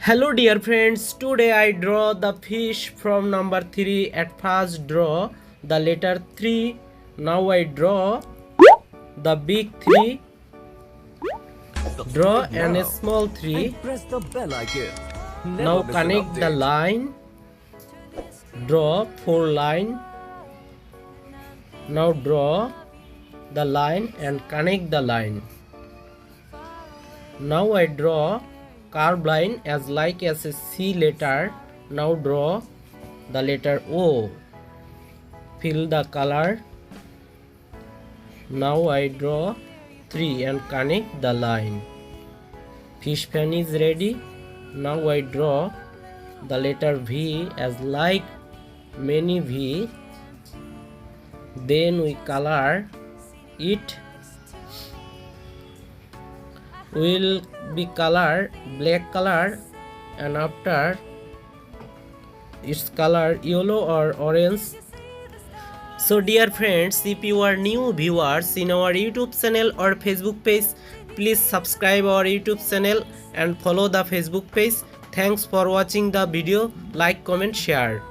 Hello dear friends, today I draw the fish from number 3. At first draw the letter 3. Now I draw the big 3. Draw Subscribe and a now small 3. and press the bell icon. Now Never miss an connect the update. line. Draw 4 line. Now draw the line and connect the line. Now I draw curved line as like as a C letter. Now draw the letter O. Fill the color. Now I draw 3 and connect the line. Fish pan is ready. Now I draw the letter V as like many V. Then we color it. Will be color black color, and after its color yellow or orange. So dear friends, if you are new viewers in our YouTube channel or Facebook page, please subscribe our YouTube channel and follow the Facebook page. Thanks for watching the video. Like, comment, share.